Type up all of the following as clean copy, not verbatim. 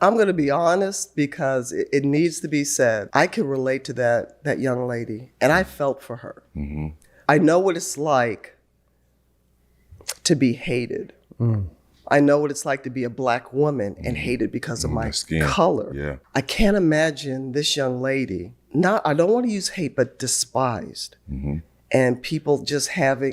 I'm going to be honest because it needs to be said. I can relate to that young lady, and I felt for her. Mm-hmm. I know what it's like to be hated. I know what it's like to be a Black woman and hated because of my color. Yeah. I can't imagine this young lady, I don't want to use hate, but despised. Mm-hmm. And people just having,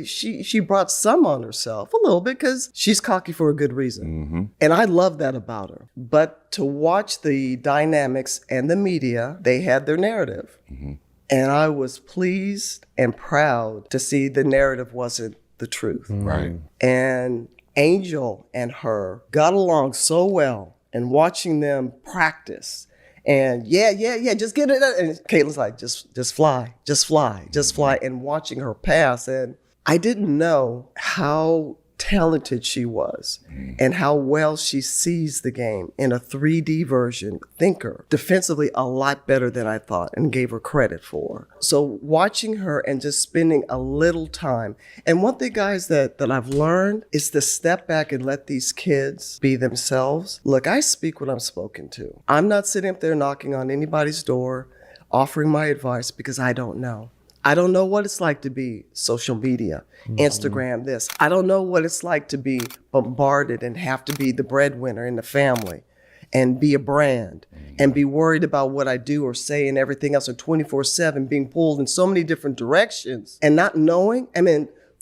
she brought some on herself a little bit because she's cocky for a good reason. Mm-hmm. And I love that about her. But to watch the dynamics and the media, they had their narrative. Mm-hmm. And I was pleased and proud to see the narrative wasn't the truth. Right. And Angel and her got along so well, and watching them practice. And yeah, just get it. And Caitlin's like, just fly. And watching her pass. And I didn't know how talented she was and how well she sees the game in a 3D version. Thinker, defensively a lot better than I thought and gave her credit for. So watching her and just spending a little time. And one thing, guys, that I've learned is to step back and let these kids be themselves. Look, I speak when I'm spoken to. I'm not sitting up there knocking on anybody's door, offering my advice because I don't know. I don't know what it's like to be social media, Instagram this. I don't know what it's like to be bombarded and have to be the breadwinner in the family and be a brand and be worried about what I do or say and everything else, or 24/7 being pulled in so many different directions and not knowing.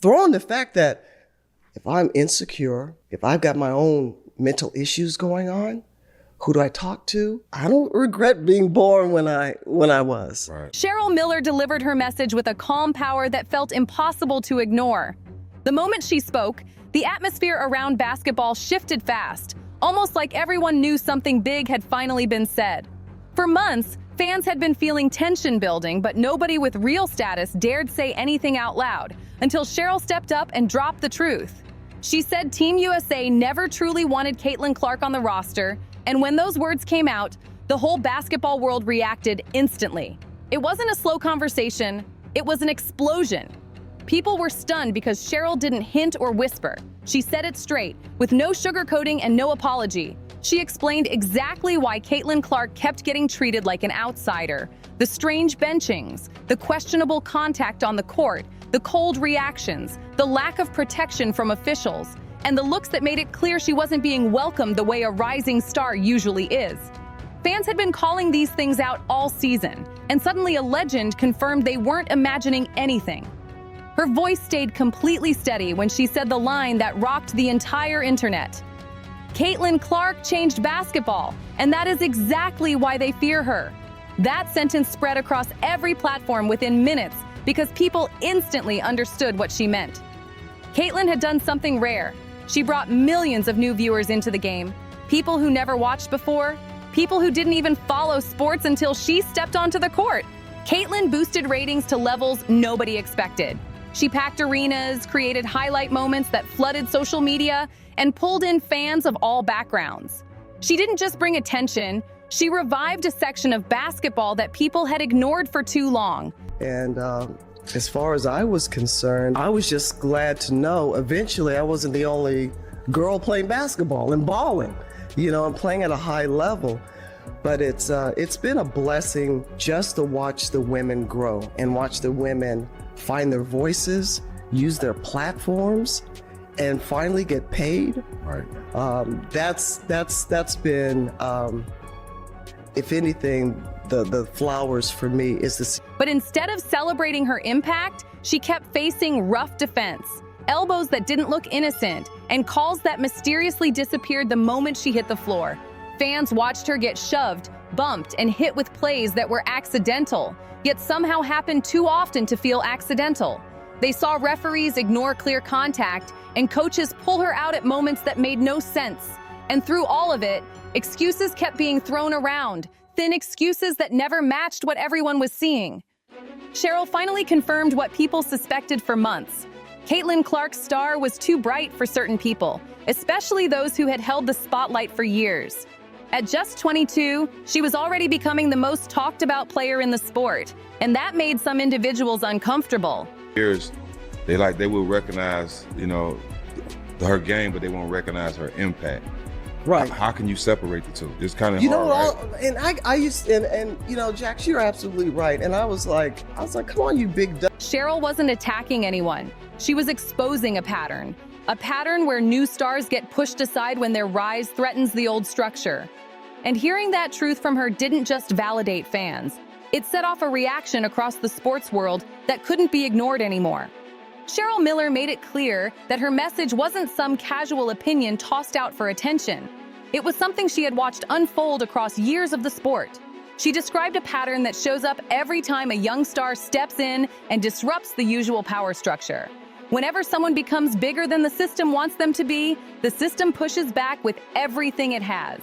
Throw in the fact that if I'm insecure, if I've got my own mental issues going on, who do I talk to? I don't regret being born when I was. Right. Cheryl Miller delivered her message with a calm power that felt impossible to ignore. The moment she spoke, the atmosphere around basketball shifted fast, almost like everyone knew something big had finally been said. For months, fans had been feeling tension building, but nobody with real status dared say anything out loud until Cheryl stepped up and dropped the truth. She said Team USA never truly wanted Caitlin Clark on the roster, and when those words came out, the whole basketball world reacted instantly. It wasn't a slow conversation, it was an explosion. People were stunned because Cheryl didn't hint or whisper. She said it straight, with no sugarcoating and no apology. She explained exactly why Caitlin Clark kept getting treated like an outsider. The strange benchings, the questionable contact on the court, the cold reactions, the lack of protection from officials, and the looks that made it clear she wasn't being welcomed the way a rising star usually is. Fans had been calling these things out all season, and suddenly a legend confirmed they weren't imagining anything. Her voice stayed completely steady when she said the line that rocked the entire internet. Caitlin Clark changed basketball, and that is exactly why they fear her. That sentence spread across every platform within minutes because people instantly understood what she meant. Caitlin had done something rare. She brought millions of new viewers into the game, people who never watched before, people who didn't even follow sports until she stepped onto the court. Caitlin boosted ratings to levels nobody expected. She packed arenas, created highlight moments that flooded social media, and pulled in fans of all backgrounds. She didn't just bring attention, she revived a section of basketball that people had ignored for too long. And as far as I was concerned, I was just glad to know eventually I wasn't the only girl playing basketball and balling, and playing at a high level. But it's been a blessing just to watch the women grow and watch the women find their voices, use their platforms, and finally get paid. Right. That's been, if anything, the flowers for me is the. But instead of celebrating her impact, she kept facing rough defense, elbows that didn't look innocent, and calls that mysteriously disappeared the moment she hit the floor. Fans watched her get shoved, bumped, and hit with plays that were accidental, yet somehow happened too often to feel accidental. They saw referees ignore clear contact and coaches pull her out at moments that made no sense. And through all of it, excuses kept being thrown around, thin excuses that never matched what everyone was seeing. Cheryl finally confirmed what people suspected for months. Caitlin Clark's star was too bright for certain people, especially those who had held the spotlight for years. At just 22, she was already becoming the most talked about player in the sport, and that made some individuals uncomfortable. They will recognize, her game, but they won't recognize her impact. Right. How can you separate the two? It's kind of You hard, know, right? and I used and you know, Jax, you're absolutely right. And I was like, come on, you big dumb. Cheryl wasn't attacking anyone. She was exposing a pattern where new stars get pushed aside when their rise threatens the old structure. And hearing that truth from her didn't just validate fans. It set off a reaction across the sports world that couldn't be ignored anymore. Cheryl Miller made it clear that her message wasn't some casual opinion tossed out for attention. It was something she had watched unfold across years of the sport. She described a pattern that shows up every time a young star steps in and disrupts the usual power structure. Whenever someone becomes bigger than the system wants them to be, the system pushes back with everything it has.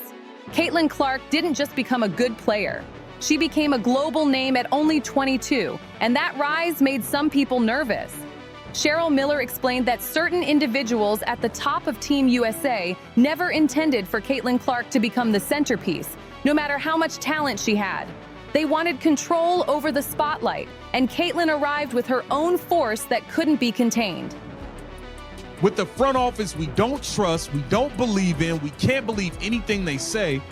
Caitlin Clark didn't just become a good player. She became a global name at only 22, and that rise made some people nervous. Cheryl Miller explained that certain individuals at the top of Team USA never intended for Caitlin Clark to become the centerpiece, no matter how much talent she had. They wanted control over the spotlight, and Caitlin arrived with her own force that couldn't be contained. With the front office we don't trust, we don't believe in, we can't believe anything they say,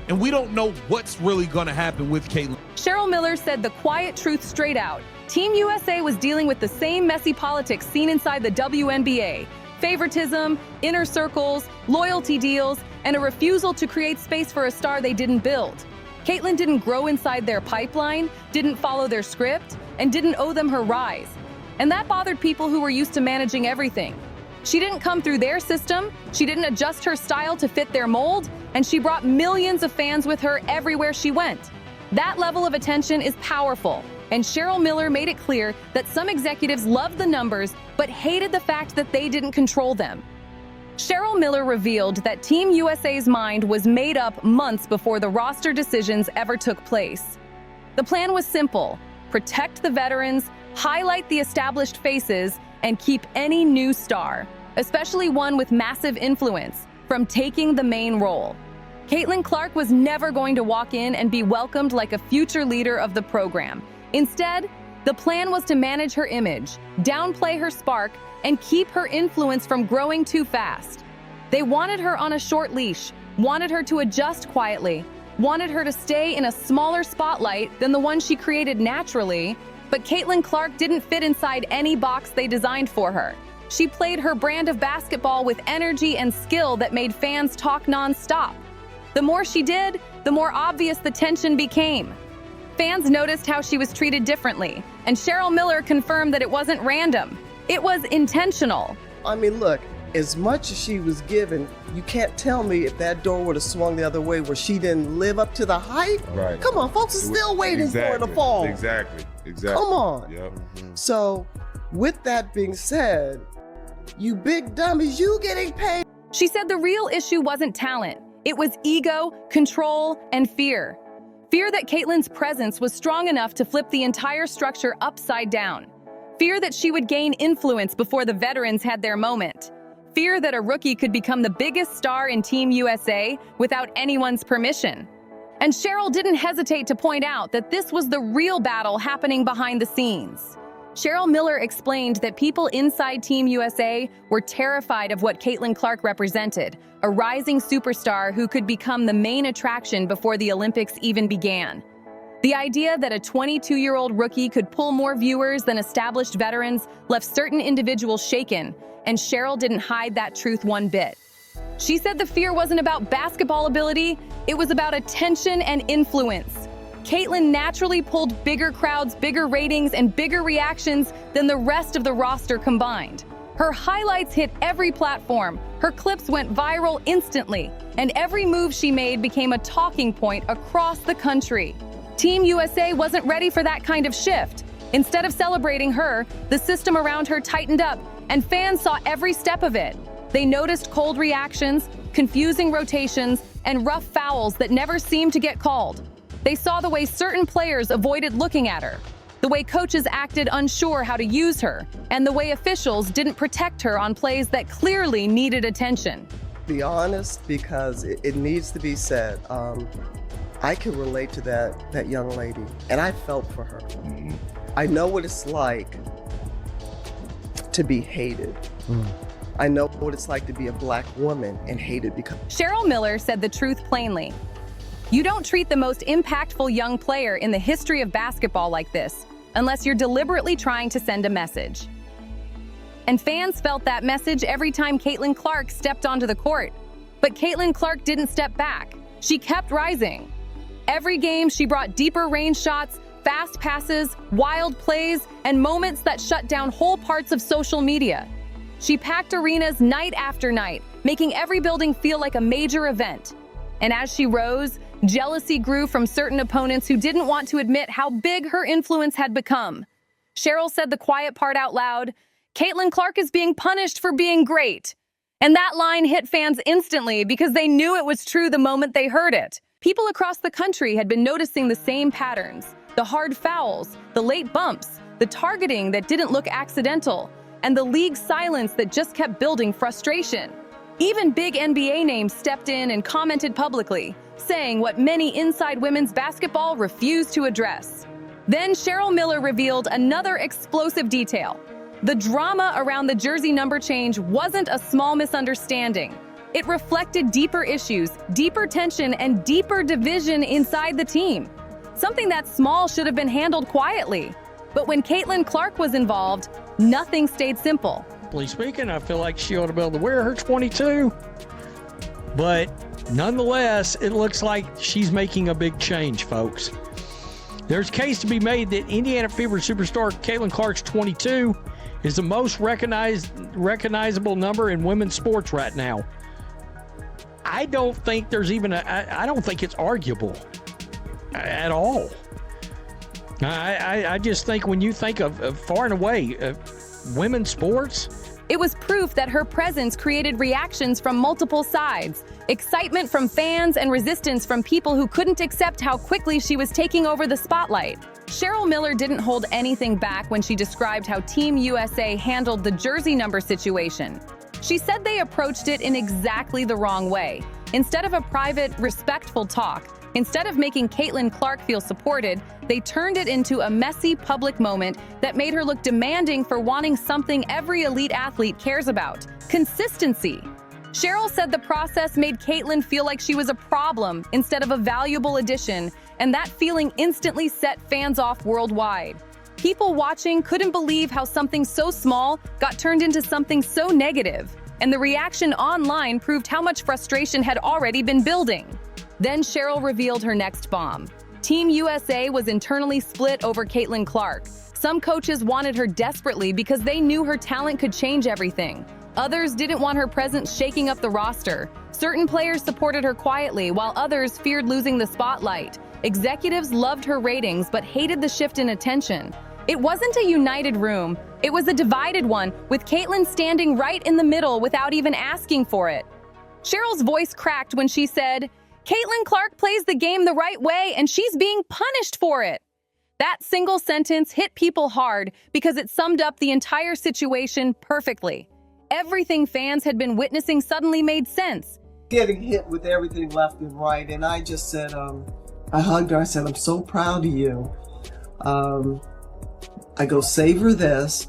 and we don't know what's really going to happen with Caitlin. Cheryl Miller said the quiet truth straight out. Team USA was dealing with the same messy politics seen inside the WNBA. Favoritism, inner circles, loyalty deals, and a refusal to create space for a star they didn't build. Caitlin didn't grow inside their pipeline, didn't follow their script, and didn't owe them her rise. And that bothered people who were used to managing everything. She didn't come through their system, she didn't adjust her style to fit their mold, and she brought millions of fans with her everywhere she went. That level of attention is powerful, and Cheryl Miller made it clear that some executives loved the numbers but hated the fact that they didn't control them. Cheryl Miller revealed that Team USA's mind was made up months before the roster decisions ever took place. The plan was simple: protect the veterans, highlight the established faces, and keep any new star, especially one with massive influence, from taking the main role. Caitlin Clark was never going to walk in and be welcomed like a future leader of the program. Instead, the plan was to manage her image, downplay her spark, and keep her influence from growing too fast. They wanted her on a short leash, wanted her to adjust quietly, wanted her to stay in a smaller spotlight than the one she created naturally, but Caitlin Clark didn't fit inside any box they designed for her. She played her brand of basketball with energy and skill that made fans talk non-stop. The more she did, the more obvious the tension became. Fans noticed how she was treated differently, and Cheryl Miller confirmed that it wasn't random. It was intentional. I mean, look, as much as she was given, you can't tell me if that door would have swung the other way where she didn't live up to the hype. Right. Come on, folks are still waiting for her to fall. Exactly. Come on. Yep. So, with that being said, you big dummies, you getting paid. She said the real issue wasn't talent. It was ego, control, and fear. Fear that Caitlin's presence was strong enough to flip the entire structure upside down. Fear that she would gain influence before the veterans had their moment. Fear that a rookie could become the biggest star in Team USA without anyone's permission. And Cheryl didn't hesitate to point out that this was the real battle happening behind the scenes. Cheryl Miller explained that people inside Team USA were terrified of what Caitlin Clark represented, a rising superstar who could become the main attraction before the Olympics even began. The idea that a 22-year-old rookie could pull more viewers than established veterans left certain individuals shaken, and Cheryl didn't hide that truth one bit. She said the fear wasn't about basketball ability, it was about attention and influence. Caitlin naturally pulled bigger crowds, bigger ratings, and bigger reactions than the rest of the roster combined. Her highlights hit every platform, her clips went viral instantly, and every move she made became a talking point across the country. Team USA wasn't ready for that kind of shift. Instead of celebrating her, the system around her tightened up, and fans saw every step of it. They noticed cold reactions, confusing rotations, and rough fouls that never seemed to get called. They saw the way certain players avoided looking at her, the way coaches acted unsure how to use her, and the way officials didn't protect her on plays that clearly needed attention. Be honest, because it needs to be said. I can relate to that young lady, and I felt for her. I know what it's like to be hated. I know what it's like to be a black woman and hate it because Cheryl Miller said the truth plainly. You don't treat the most impactful young player in the history of basketball like this unless you're deliberately trying to send a message. And fans felt that message every time Caitlin Clark stepped onto the court. But Caitlin Clark didn't step back. She kept rising. Every game, she brought deeper range shots, fast passes, wild plays, and moments that shut down whole parts of social media. She packed arenas night after night, making every building feel like a major event. And as she rose, jealousy grew from certain opponents who didn't want to admit how big her influence had become. Cheryl said the quiet part out loud, "Caitlin Clark is being punished for being great." And that line hit fans instantly because they knew it was true the moment they heard it. People across the country had been noticing the same patterns: the hard fouls, the late bumps, the targeting that didn't look accidental, and the league's silence that just kept building frustration. Even big NBA names stepped in and commented publicly, saying what many inside women's basketball refused to address. Then Cheryl Miller revealed another explosive detail. The drama around the jersey number change wasn't a small misunderstanding. It reflected deeper issues, deeper tension, and deeper division inside the team. Something that small should have been handled quietly. But when Caitlin Clark was involved, nothing stayed simple. Speaking, I feel like she ought to be able to wear her 22. But nonetheless, it looks like she's making a big change, folks. There's a case to be made that Indiana Fever superstar Caitlin Clark's 22 is the most recognizable number in women's sports right now. I don't think there's even I don't think it's arguable at all. I just think when you think of far and away women's sports, it was proof that her presence created reactions from multiple sides, excitement from fans and resistance from people who couldn't accept how quickly she was taking over the spotlight. Cheryl Miller didn't hold anything back when she described how Team USA handled the jersey number situation. She said they approached it in exactly the wrong way. Instead of a private, respectful talk, instead of making Caitlin Clark feel supported, they turned it into a messy public moment that made her look demanding for wanting something every elite athlete cares about: consistency. Cheryl said the process made Caitlin feel like she was a problem instead of a valuable addition, and that feeling instantly set fans off worldwide. People watching couldn't believe how something so small got turned into something so negative, and the reaction online proved how much frustration had already been building. Then Cheryl revealed her next bomb. Team USA was internally split over Caitlin Clark. Some coaches wanted her desperately because they knew her talent could change everything. Others didn't want her presence shaking up the roster. Certain players supported her quietly, while others feared losing the spotlight. Executives loved her ratings but hated the shift in attention. It wasn't a united room. It was a divided one, with Caitlin standing right in the middle without even asking for it. Cheryl's voice cracked when she said, "Caitlin Clark plays the game the right way, and she's being punished for it." That single sentence hit people hard because it summed up the entire situation perfectly. Everything fans had been witnessing suddenly made sense. getting hit with everything left and right, and I just said, I hugged her. I said, "I'm so proud of you." I go, savor this.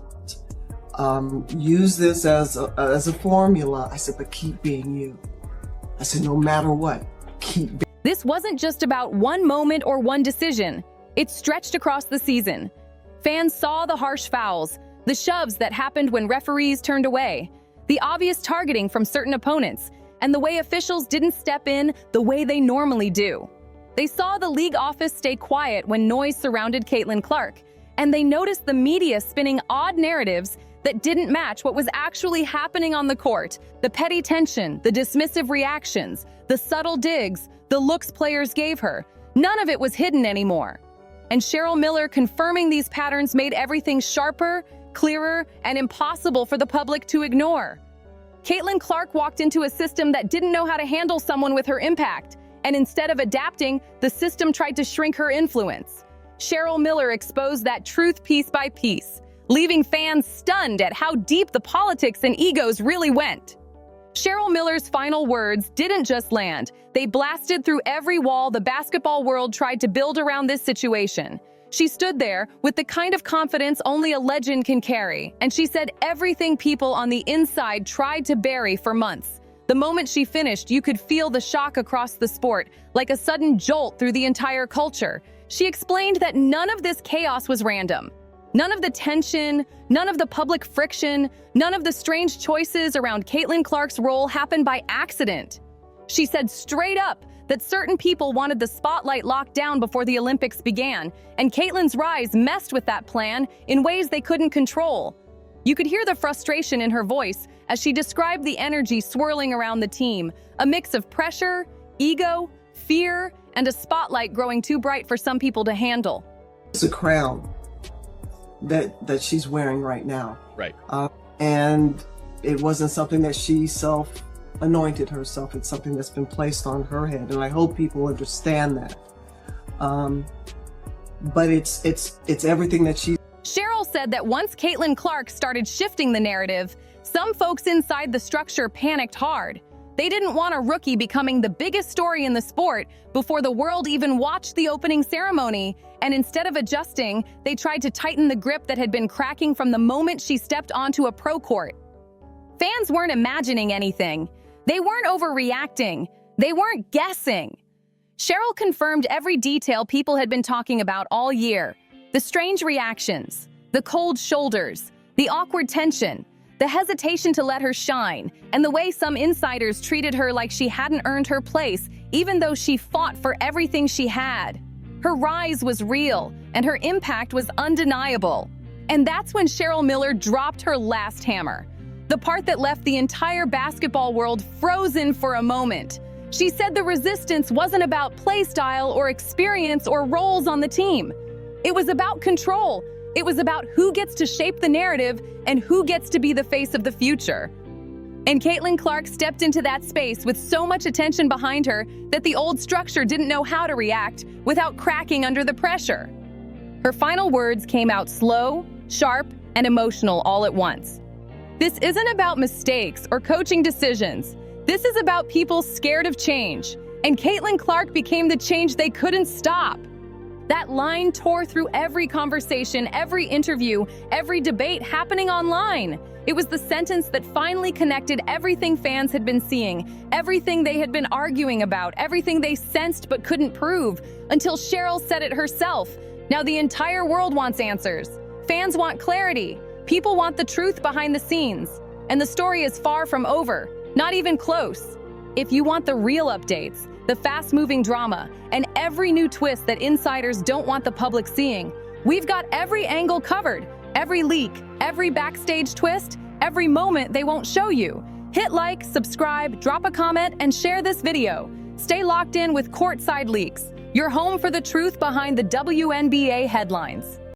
Use this as a formula. I said, but keep being you. I said, no matter what, keep being. This wasn't just about one moment or one decision. It stretched across the season. Fans saw the harsh fouls, the shoves that happened when referees turned away, the obvious targeting from certain opponents, and the way officials didn't step in the way they normally do. They saw the league office stay quiet when noise surrounded Caitlin Clark, and they noticed the media spinning odd narratives that didn't match what was actually happening on the court. The petty tension, the dismissive reactions, the subtle digs, the looks players gave her. None of it was hidden anymore. And Cheryl Miller confirming these patterns made everything sharper, clearer, and impossible for the public to ignore. Caitlin Clark walked into a system that didn't know how to handle someone with her impact, and instead of adapting, the system tried to shrink her influence. Cheryl Miller exposed that truth piece by piece, leaving fans stunned at how deep the politics and egos really went. Cheryl Miller's final words didn't just land. They blasted through every wall the basketball world tried to build around this situation. She stood there with the kind of confidence only a legend can carry, and she said everything people on the inside tried to bury for months. The moment she finished, you could feel the shock across the sport, like a sudden jolt through the entire culture. She explained that none of this chaos was random. None of the tension, none of the public friction, none of the strange choices around Caitlin Clark's role happened by accident. She said straight up that certain people wanted the spotlight locked down before the Olympics began, and Caitlin's rise messed with that plan in ways they couldn't control. You could hear the frustration in her voice as she described the energy swirling around the team, a mix of pressure, ego, fear, and a spotlight growing too bright for some people to handle. It's a crown that she's wearing right now. Right. And it wasn't something that she anointed herself. It's something that's been placed on her head, and I hope people understand that. But it's everything that she. Cheryl said that once Caitlin Clark started shifting the narrative, some folks inside the structure panicked hard. They didn't want a rookie becoming the biggest story in the sport before the world even watched the opening ceremony, and instead of adjusting, they tried to tighten the grip that had been cracking from the moment she stepped onto a pro court. Fans weren't imagining anything. They weren't overreacting. They weren't guessing. Cheryl confirmed every detail people had been talking about all year. The strange reactions, the cold shoulders, the awkward tension, the hesitation to let her shine, and the way some insiders treated her like she hadn't earned her place, even though she fought for everything she had. Her rise was real, and her impact was undeniable. And that's when Cheryl Miller dropped her last hammer, the part that left the entire basketball world frozen for a moment. She said the resistance wasn't about play style or experience or roles on the team. It was about control. It was about who gets to shape the narrative and who gets to be the face of the future. And Caitlin Clark stepped into that space with so much attention behind her that the old structure didn't know how to react without cracking under the pressure. Her final words came out slow, sharp, and emotional all at once. This isn't about mistakes or coaching decisions. This is about people scared of change, and Caitlin Clark became the change they couldn't stop. That line tore through every conversation, every interview, every debate happening online. It was the sentence that finally connected everything fans had been seeing, everything they had been arguing about, everything they sensed but couldn't prove, until Cheryl said it herself. Now the entire world wants answers. Fans want clarity. People want the truth behind the scenes. And the story is far from over, not even close. If you want the real updates, the fast-moving drama, and every new twist that insiders don't want the public seeing, we've got every angle covered, every leak, every backstage twist, every moment they won't show you. Hit like, subscribe, drop a comment, and share this video. Stay locked in with Courtside Leaks, your home for the truth behind the WNBA headlines.